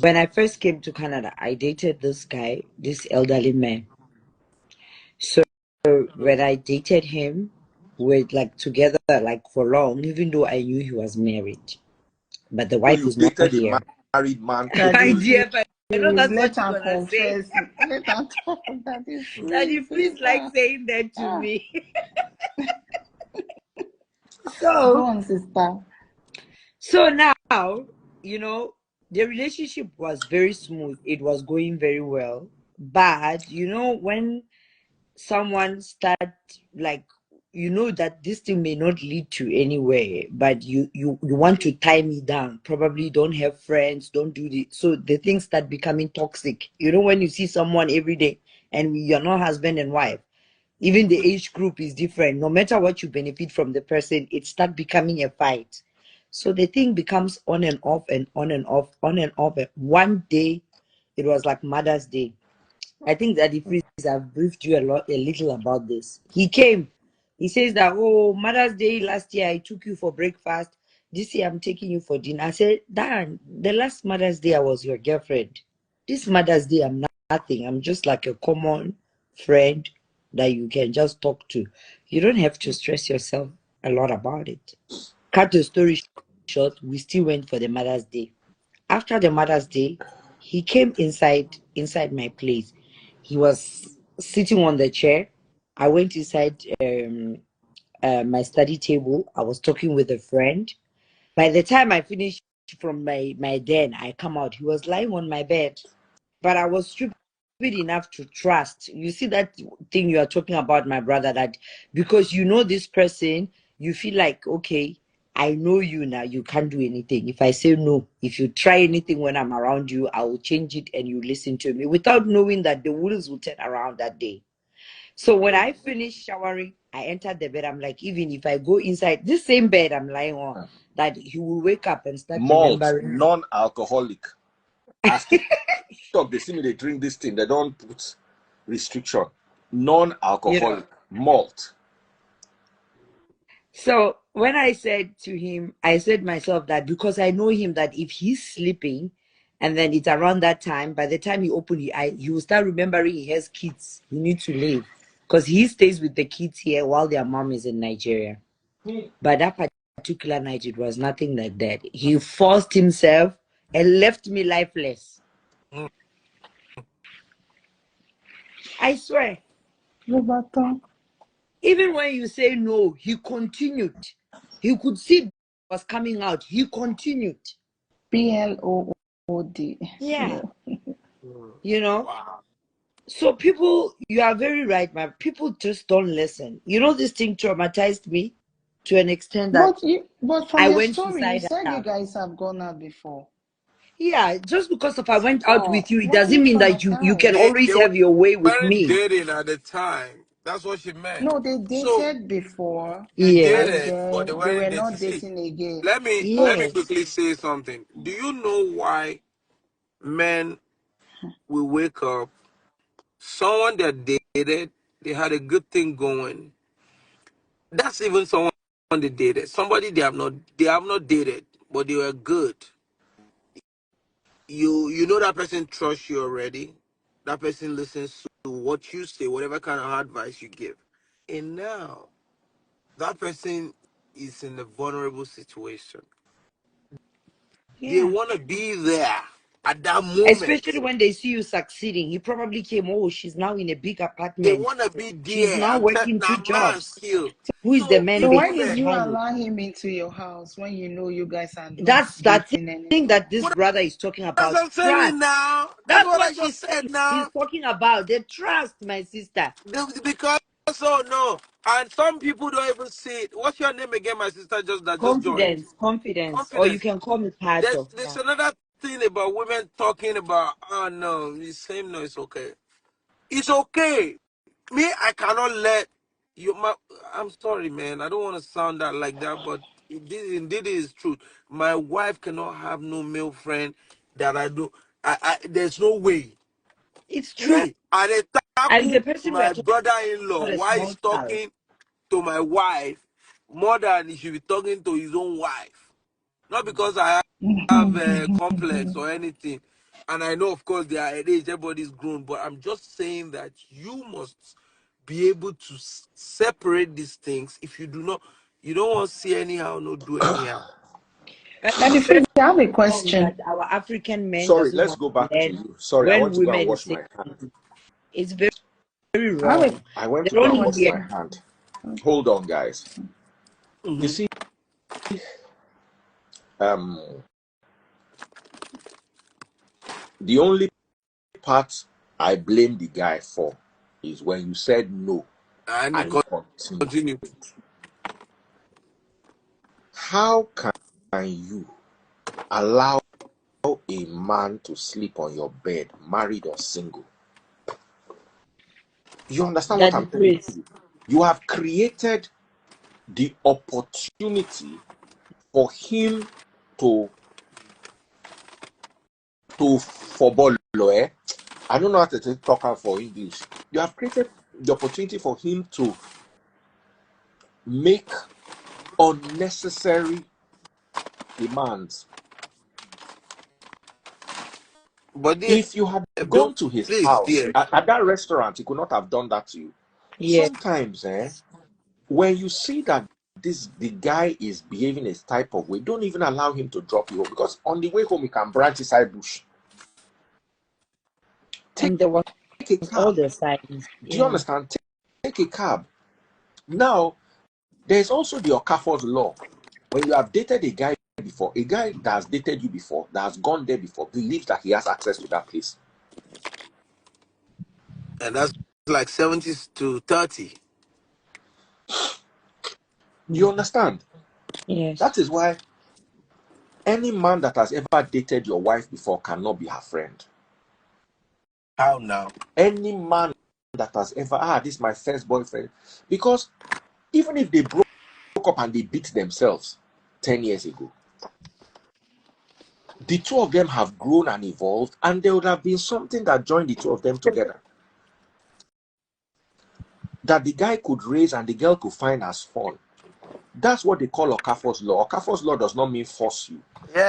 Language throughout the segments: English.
When I first came to Canada, I dated this guy, this elderly man. So when I dated him, we're like together like for long, even though I knew he was married. But the So wife you is not dated a here. married man My Daddy, coldly. dear, but I know please that's let what you're her gonna say. confess. Let her talk. Daddy, Daddy, please. please like saying that to Ah, me. go So on, sister. so now, you know, the relationship was very smooth. It was going very well. But you know, when someone start like you know that this thing may not lead to anywhere, but you want to tie me down, probably don't have friends, don't do the so the things start becoming toxic. You know, when you see someone every day and you're not husband and wife, even the age group is different, no matter what you benefit from the person, it start becoming a fight. So the thing becomes on and off and on and off, on and off. One day it was like Mother's Day. I think that if I've briefed you a little about this. He came. He says that, oh, Mother's Day last year I took you for breakfast. This year I'm taking you for dinner. I said, Dan, the last Mother's Day I was your girlfriend. This Mother's Day I'm nothing. I'm just like a common friend that you can just talk to. You don't have to stress yourself a lot about it. Cut the story short, we still went for the Mother's Day. After the Mother's Day, he came inside my place. He was sitting on the chair. I went inside my study table. I was talking with a friend. By the time I finished from my den, I come out. He was lying on my bed, but I was stupid enough to trust. You see that thing you are talking about, my brother, that because you know this person, you feel like, okay, I know you now, you can't do anything. If I say no, if you try anything when I'm around you, I will change it and you listen to me without knowing that the wheels will turn around that day. So when I finished showering, I entered the bed. I'm like, even if I go inside this same bed I'm lying on, that he will wake up and start Malt, remembering. non-alcoholic. As TikTok, they see me, they drink this thing. They don't put restriction. You know, Non-alcoholic, malt. so when I said to him, I said myself that because I know him that if he's sleeping and then it's around that time, by the time he opened his eye, he will start remembering he has kids. He needs to leave because he stays with the kids here while their mom is in Nigeria. But that particular night, it was nothing like that. He forced himself and left me lifeless. Mm. I swear. Roberto. Even when you say no, he continued. He could see it was coming out. He continued. PLOOD. Yeah. Yeah. You know? Wow. So people, you are very right, man. People just don't listen. You know, this thing traumatized me to an extent that But from I your went story, you suicidal. said you guys have gone out before. Yeah, just because if I went out So with you, it why are doesn't you mean that you can traumatized? They always have your way with weren't me. dating at the time. That's what she meant. No, they So dated before, they and dated, Yes. but they then they were weren't dating. not See, dating again. let me So, Yes. quickly say something. Do you know why men will wake up? Someone that dated, they had a good thing going. That's even someone they dated. Somebody they have not dated, but they were good. You know that person trusts you already. That person listens to what you say, whatever kind of advice you give. And now that person is in a vulnerable situation. They Yeah. want to be there at that moment. Especially when they see you succeeding. He probably came, oh, she's now in a big They apartment. want to be She's there. now I'm telling working you, two man jobs. still. Who is the So man so why even did men, you behind it? allow him into your house when you know you guys are not That's that dating thing anymore? that this what brother is talking as about. I'm saying Trust. now, that's That's what I what just said he's now. talking about. The trust, my sister. Because so no, and some people don't even see it. What's your name again, my sister? Just joined. Confidence, confidence. Or you Confidence. can call me There's Pato. there's Yeah. another thing about women talking about. Oh no, he's saying no, it's okay. It's okay. Me, I cannot let you. I'm sorry, man. I don't want to sound that like that, but this indeed is truth. My wife cannot have no male friend that I do. There's no way. It's trust. Me, I And the tackle person we are my talking brother-in-law about a while small he's child. talking to my wife more than he should be talking to his own wife. Not because I have a complex or anything. And I know, of course, they are at age, everybody's grown, but I'm just saying that you must be able to separate these things. If you do not, you don't want to see anyhow, no do anyhow. Daddy Freeze, I have a Wrong question. that our African men Sorry, doesn't let's want go to back to learn you. Sorry, I when went to go and women wash say my hand. it's very, very I have a wrong. I went They to go don't and wash my hear. hand. Hold on, guys. You Mm-hmm. see, um, the only part I blame the guy for is when you said no And and he continued. continue. How can you allow a man to sleep on your bed, married or single? You understand what That the I'm telling praise. you? You have created the opportunity for him to forbolo, eh? I don't know how to talk for English. You have created the opportunity for him to make unnecessary demands. But they, If you had don't gone to his please, house dear. at that restaurant, he could not have done that to you. Yeah. Sometimes, when you see that the guy is behaving a type of way, don't even allow him to drop you home, because on the way home he can branch inside bush. Take And there was a all cab. the signs. Do you Yeah. understand? Take a cab. Now, there's also the Okafor's law. When you have dated a guy before, a guy that has dated you before, that has gone there before, believes that he has access to that place. And that's like 70 to 30. You understand? Yes. That is why any man that has ever dated your wife before cannot be her friend. How now? Any man that has ever, this is my first boyfriend. Because even if they broke up and they beat themselves 10 years ago, the two of them have grown and evolved, and there would have been something that joined the two of them together that the guy could raise and the girl could find as fun. That's what they call Okafor's law. Okafor's law does not mean force you.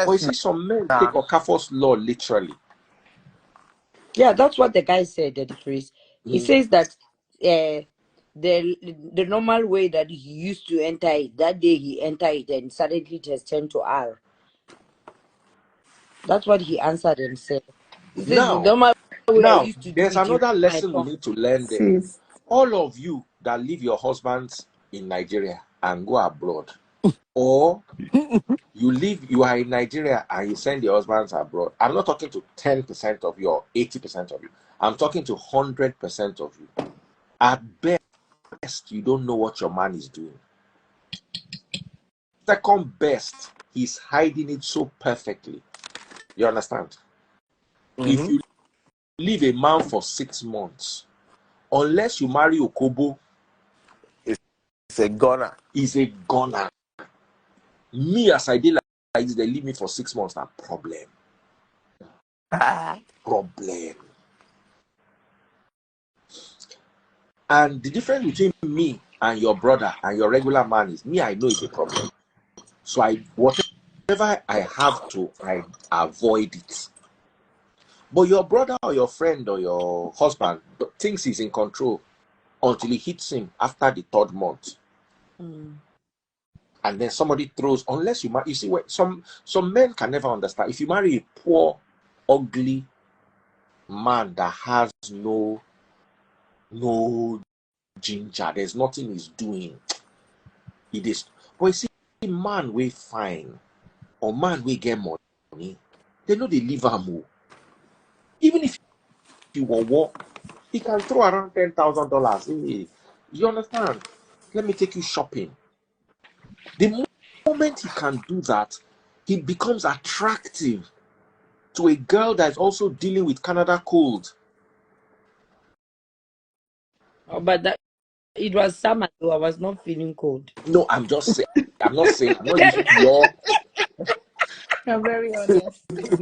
But you Yes, see, some men take now. Okafor's law literally. Yeah, that's what the guy said, Daddy Freeze. He Mm. says that the normal way that he used to enter it, that day he entered it and suddenly it has turned to R. That's what he answered and said. He says the Now, normal way I now, used to do there's it, another my lesson we tongue. need to learn there. Sis, All of you that leave your husbands in Nigeria and go abroad, or you are in Nigeria and you send your husbands abroad. I'm not talking to 10% of you or 80% of you. I'm talking to 100% of you. At best, you don't know what your man is doing. Second best, he's hiding it so perfectly. You understand? If Mm-hmm. you leave a man for 6 months, unless you marry Okobo, It's a gunner. he's a gunner. Me, as I did like this, they leave me for 6 months. That problem. Problem. And the difference between me and your brother and your regular man is, me, I know it's a problem. So whatever I have to, I avoid it. But your brother or your friend or your husband thinks he's in control until it hits him after the 3rd month. Mm. And then somebody throws, unless you see, some men can never understand. If you marry a poor, ugly man that has no ginger, there's nothing he's doing. It is. But you see, man we fine or man we get money, they know they leave am. Even if you war, he can throw around $10,000. Hey, you understand? Let me take you shopping. The moment he can do that, he becomes attractive to a girl that is also dealing with Canada cold. Oh, but that it was summer, so I was not feeling cold. No, I'm just saying. I'm not saying. I'm not using your. you're very honest.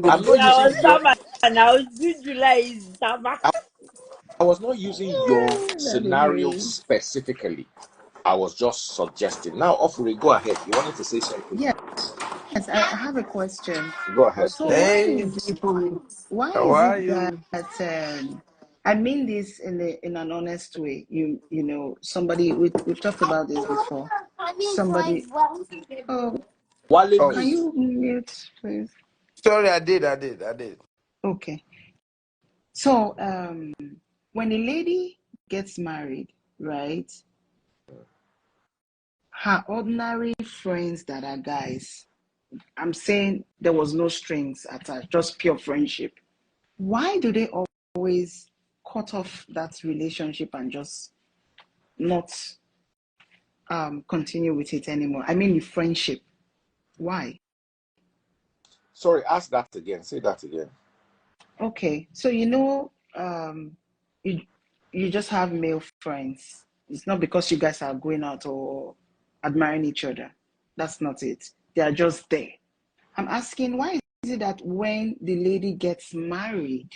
I'm not Yeah, using it was your. summer now. June, July is summer. I was not using your Daddy scenario Freeze. specifically. I was just suggesting. Now, Ofuri, go ahead. You wanted to say something? Yes, I have a question. Go ahead. So Okay. Hey, people. why How is are it that you? I mean this in an honest way? You know, somebody we've talked about this before. Somebody, oh, Wale Oh, can mute. you mute, please? sorry, I did. Okay. So when a lady gets married, right? Her ordinary friends that are guys, I'm saying there was no strings attached, just pure friendship. Why do they always cut off that relationship and just not continue with it anymore? I mean, the friendship. Why? Sorry, ask that again. Say that again. Okay, so you you just have male friends. It's not because you guys are going out or admiring each other. That's not it. They are just there. I'm asking, why is it that when the lady gets married,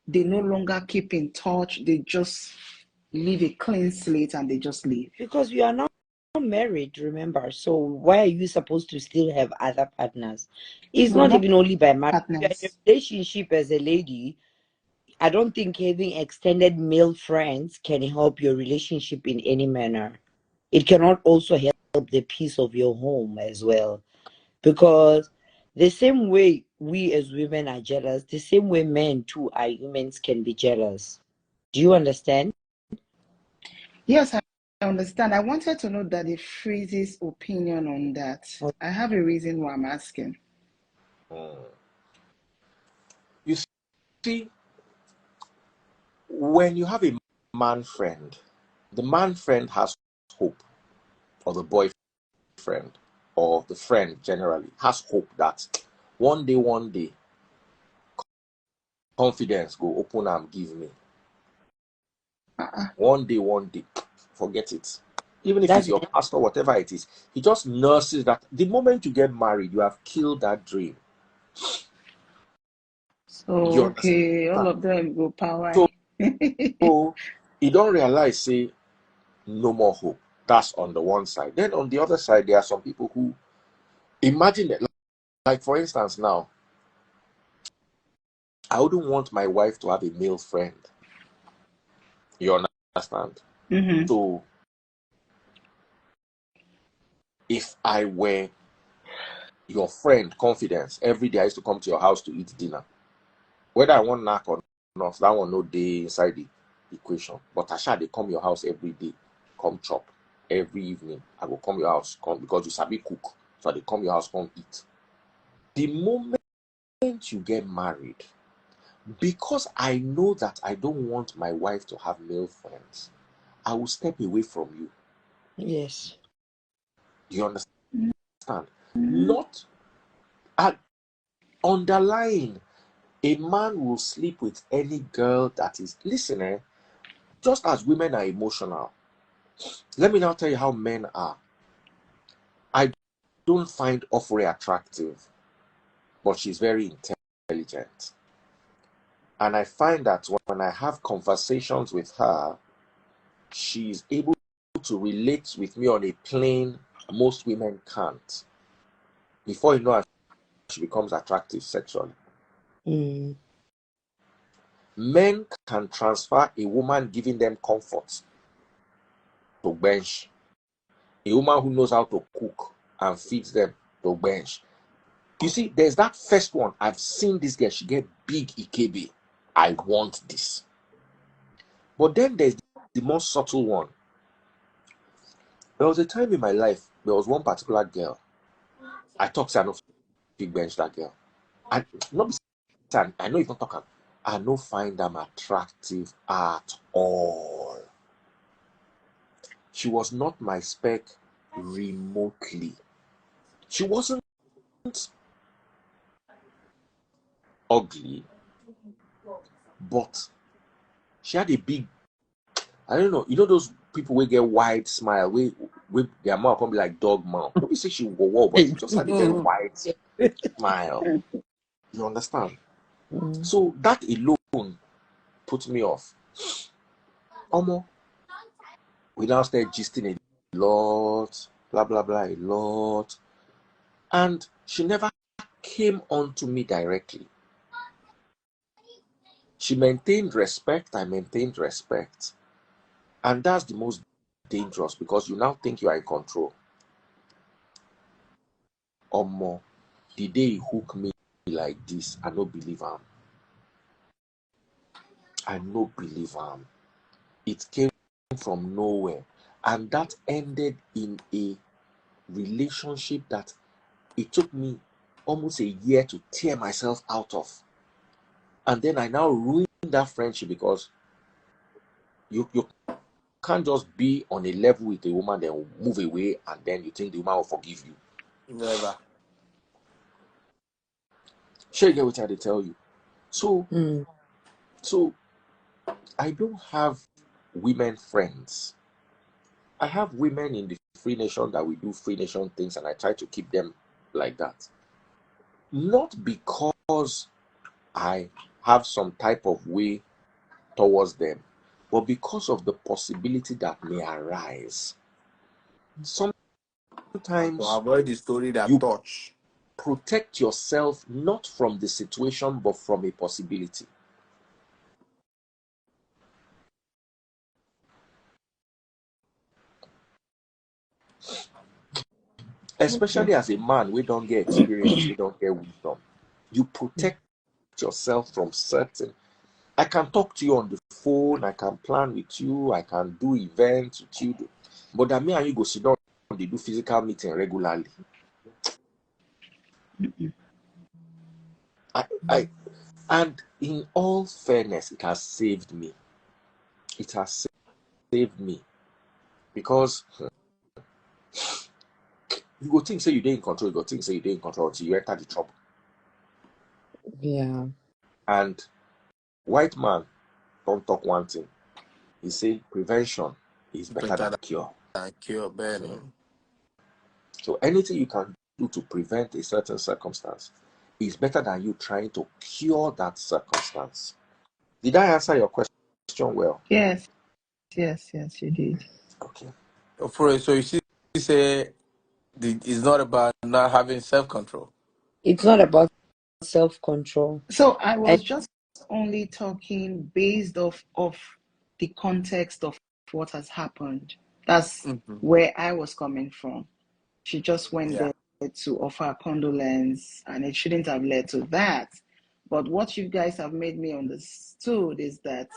they no longer keep in touch? They just leave a clean slate and they just leave. Because you are not married, remember. So why are you supposed to still have other partners? It's No, not not even only by marriage. If you're in partners. a relationship as a lady, I don't think having extended male friends can help your relationship in any manner. It cannot also help the peace of your home as well. Because the same way we as women are jealous, the same way men too are humans can be jealous. Do you understand? Yes, I understand. I wanted to know that it freezes opinion on that. I have a reason why I'm asking. You see, when you have a man friend, the man friend has hope, or the boyfriend, or the friend generally has hope that one day, confidence go open and give me. One day, forget it. Even if it's That's your pastor, whatever it is, he just nurses that. The moment you get married, you have killed that dream. So, You okay, all understand? of them go power. So you don't realize, say, no more hope. That's on the one side. Then on the other side, there are some people who imagine that, like for instance, now, I wouldn't want my wife to have a male friend. You understand? Mm-hmm. So if I were your friend, confidence, every day I used to come to your house to eat dinner. Whether I want knock or not, that one no day inside the equation. But Asha, they come your house every day, come chop. Every evening, I will come your house, come because you sabi cook. So they come your house, come eat. The moment you get married, because I know that I don't want my wife to have male friends, I will step away from you. yes. Do you understand? Not underlying. A man will sleep with any girl that is listening. Just as women are emotional, let me now tell you how men are. I don't find Ofre attractive, but she's very intelligent. And I find that when I have conversations with her, she's able to relate with me on a plane most women can't. Before you know it, she becomes attractive sexually. Mm. Men can transfer a woman giving them comfort to bench. A woman who knows how to cook and feeds them to bench. You see, there's that first one. I've seen this girl. She get big ikebe. I want this. But then there's the more subtle one. There was a time in my life, there was one particular girl. I talked to her, big bench that girl. And not be saying, I know you don't talk. I no find them attractive at all. She was not my spec remotely. She wasn't ugly, but she had a big, I don't know, you know those people will get wide smile, with their mouth can be like dog mouth. Nobody say she will whoa, but she just had a very wide smile. You understand? Mm. So that alone put me off. Omo, we now started gisting lot, blah blah blah a lot, and she never came on to me directly. She maintained respect, I maintained respect. And that's the most dangerous, because you now think you are in control. Or more. The day he hook me like this, I no believe him. I no believe him. It came from nowhere. And that ended in a relationship that it took me almost a year to tear myself out of. And then I now ruined that friendship, because you can't just be on a level with a woman, then move away, and then you think the woman will forgive you. Never. Sure, you get what I had to tell you. So Mm. I don't have women friends. I have women in the Free Nation that we do Free Nation things, and I try to keep them like that. Not because I have some type of way towards them, but because of the possibility that may arise. To Sometimes avoid the story that you touch. protect yourself not from the situation, but from a possibility. Especially Okay. as a man, we don't get experience, we don't get wisdom. You protect yourself from certain. I can talk to you on the phone, I can plan with you, I can do events with you, but that me and you go sit down, they do physical meeting regularly. I and in all fairness, it has saved me. It has saved me, because you go think say you dey in control, you go think say you dey in control until you enter the trouble. Yeah. And white man don't talk one thing. He say prevention is better Better than cure. than cure, So, burning. so anything you can do to prevent a certain circumstance is better than you trying to cure that circumstance. Did I answer your question well? Yes, yes, yes, you did. Okay. So you see, say it's not about not having self control. It's not about self-control. So I And was just only talking based off the context of what has happened. That's Mm-hmm. where I was coming from. She just went Yeah. there to offer a condolence, and it shouldn't have led to that. But what you guys have made me understood is that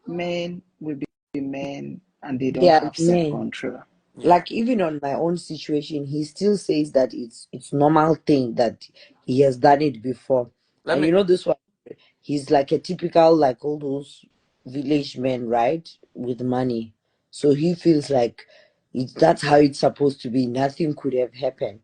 men will be men and they don't yeah, have men. self-control. Yeah. Like even on my own situation, he still says that it's normal thing that he has done it before. Let And me you know this one, he's like a typical like all those village men, right? With money. So he feels like that's how it's supposed to be. Nothing could have happened.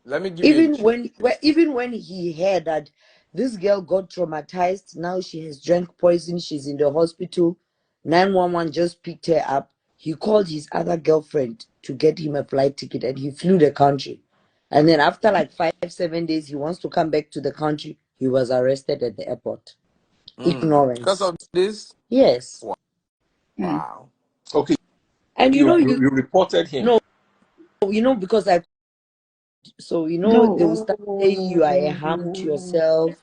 let me give you a Even gist. when he heard that this girl got traumatized, now she has drank poison, she's in the hospital, 911 just picked her up. He called his other girlfriend to get him a flight ticket, and he flew the country. And then after like 5 7 days, he wants to come back to the country. He was arrested at the airport. Because Ignorance. of this. Yes. Hmm. Wow. Okay. And You you reported him. know because I so they will No. start saying you are a harm to yourself.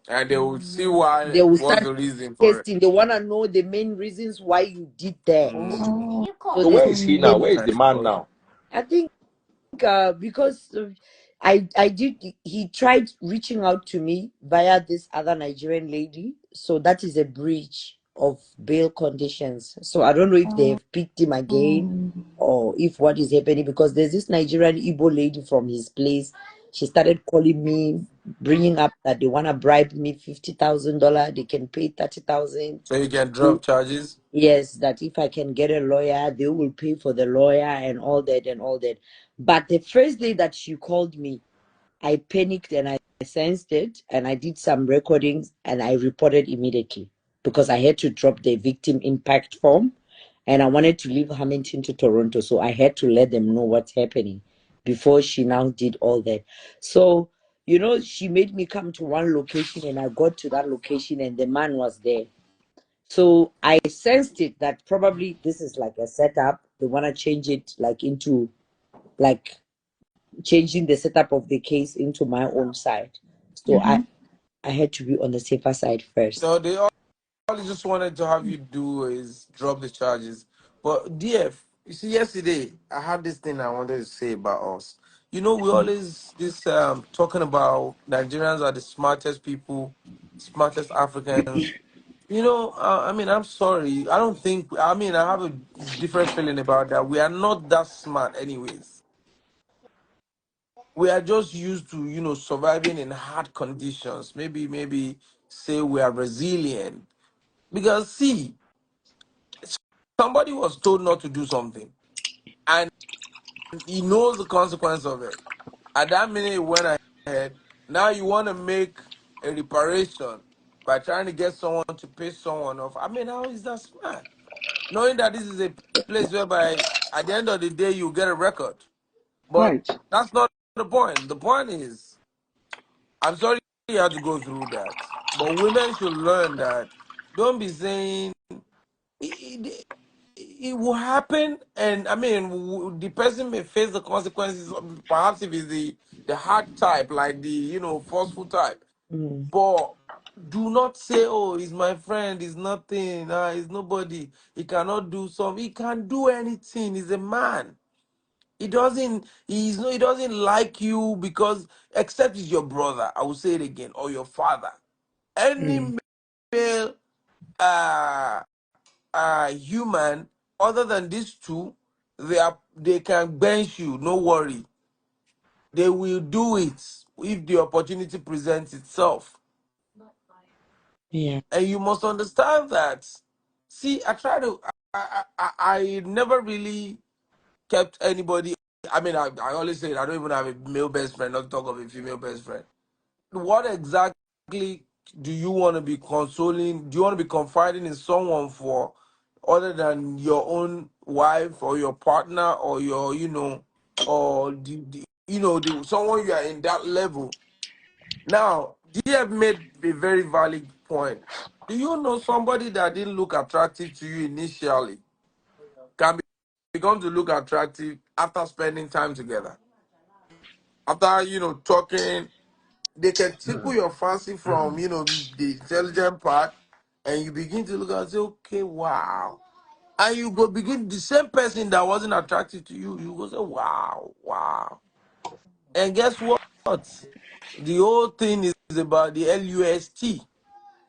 And they will see why They will what's start the reason for it. testing. They want to know the main reasons why you did that. Oh. So So they where start is he now? saying, Where is the man Exposure. now? I think because I did. He tried reaching out to me via this other Nigerian lady. So that is a breach of bail conditions. So I don't know if they have picked him again or if what is happening, because there's this Nigerian Igbo lady from his place. She started calling me, bringing up that they want to bribe me $50,000. They can pay 30,000. So you can drop charges. Yes, that if I can get a lawyer, they will pay for the lawyer and all that and all that. But the first day that she called me, I panicked and I sensed it, and I did some recordings and I reported immediately because I had to drop the victim impact form and I wanted to leave Hamilton to Toronto. So I had to let them know what's happening before she now did all that. So, she made me come to one location and I got to that location and the man was there. So I sensed it that probably this is like a setup. they want to change it like into like changing the setup of the case into my own side. So I had to be on the safer side first. No, all they just wanted to have you do is drop the charges. But DF, you see, yesterday I had this thing I wanted to say about us. You know, we always this talking about Nigerians are the smartest people, smartest Africans. You know, I mean, I'm sorry. I don't think. I mean, I have a different feeling about that. We are not that smart, anyways. We are just used to, surviving in hard conditions. Maybe say we are resilient. Because see, somebody was told not to do something, and he knows the consequence of it. At that minute, he went ahead. Now you want to make a reparation by trying to get someone to pay someone off. I mean, how is that smart? Knowing that this is a place whereby at the end of the day you get a record. But Right. that's not the point. The point is, I'm sorry you had to go through that. But women should learn that. Don't be saying it, it will happen, and I mean, the person may face the consequences. Perhaps if it's the hard type, like the forceful type. Mm. But do not say, "Oh, he's my friend. He's nothing. He's nobody. He cannot do something. He can do anything. He's a man. He doesn't. He's no. He doesn't like you because except he's your brother. I will say it again, or your father. Mm. Any male uh, human other than these two, they can bench you. No worry. They will do it if the opportunity presents itself. Yeah. And you must understand that. See, I try to. I never really kept anybody. I mean, I always say I don't even have a male best friend. Not talk of a female best friend. What exactly do you want to be consoling? Do you want to be confiding in someone for, other than your own wife or your partner or your, or someone you are in that level? Now, DF made a very valid point. Do you know somebody that didn't look attractive to you initially can become to look attractive after spending time together? After, talking, they can tickle your fancy from, the intelligent part, and you begin to look and say, okay, wow. And you go begin, the same person that wasn't attractive to you, you go say, wow, wow. And guess what? The whole thing is about the LUST.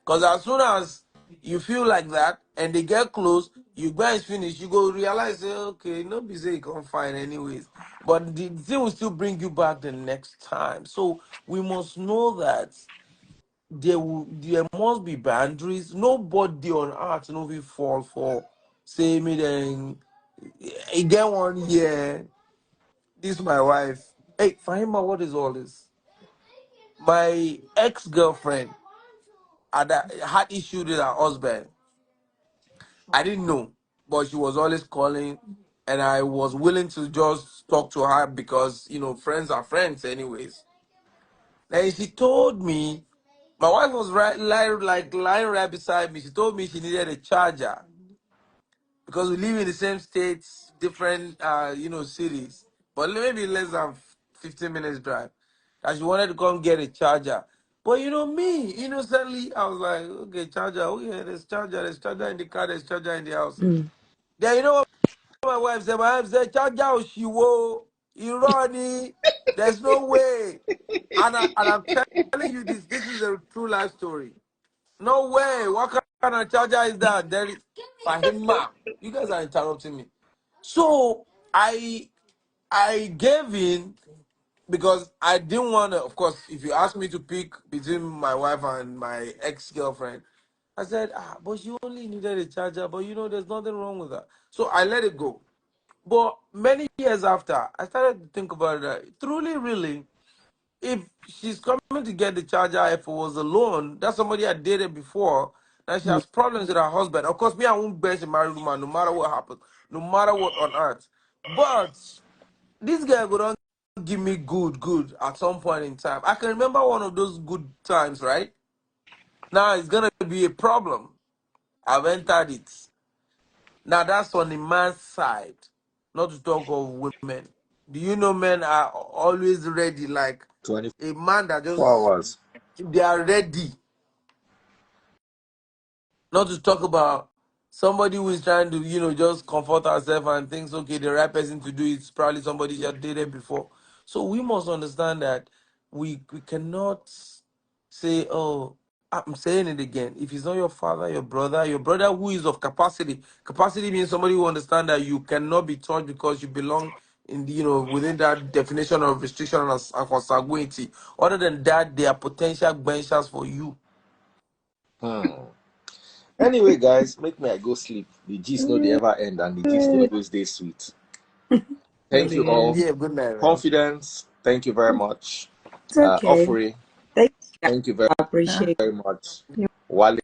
Because as soon as you feel like that and they get close, you go and finish, you go realize, okay, no be say you can't find anyways. But the thing will still bring you back the next time. So we must know that there must be boundaries. Nobody on earth no will fall for say me then get one here. This my wife. Hey, Fahima, what is all this? My ex-girlfriend had issue with her husband. I didn't know, but she was always calling, and I was willing to just talk to her because friends are friends, anyways. Then she told me, my wife was lying right beside me. She told me she needed a charger because we live in the same states, different cities, but maybe less than 15 minutes drive. And she wanted to come get a charger. But me, innocently, I was like, okay, charger, oh yeah, there's charger in the car, there's charger in the house. Mm. Then you know what my wife said? My wife said, charger she wo, irony, there's no way. And I'm telling you this, this is a true life story. No way. What kind of charger is that? There is Fahima. You guys are interrupting me. So I gave in because I didn't want to. Of course, if you ask me to pick between my wife and my ex-girlfriend, I said, but she only needed a charger. But there's nothing wrong with that. So I let it go. But many years after, I started to think about it. Truly, really, if she's coming to get the charger, if it was alone, that's somebody I dated before, and she Mm. has problems with her husband. Of course, me, I won't bench a married woman no matter what happens, no matter what on earth. But this guy would not give me good at some point in time. I can remember one of those good times, right? Now it's gonna be a problem. I've entered it. Now that's on the man's side. not to talk of women. Do you know men are always ready, like 24 a man that just, hours. they are ready. Not to talk about somebody who is trying to, just comfort herself and thinks, okay, the right person to do it is probably somebody she had dated before. So we must understand that we cannot say, oh, I'm saying it again. If it's not your brother who is of capacity means somebody who understand that you cannot be touched because you belong in the, within that definition of restriction and consanguinity. Other than that, they are potential benchers for you. Hmm. Anyway, guys, make me I go sleep. The gist no they ever end, and the gist no always stay sweet. No, Thank they you all. end. Yeah, good night, man. Confidence. Thank you very much. It's okay. Offering. Thank you. Thank you I appreciate very much. Wale.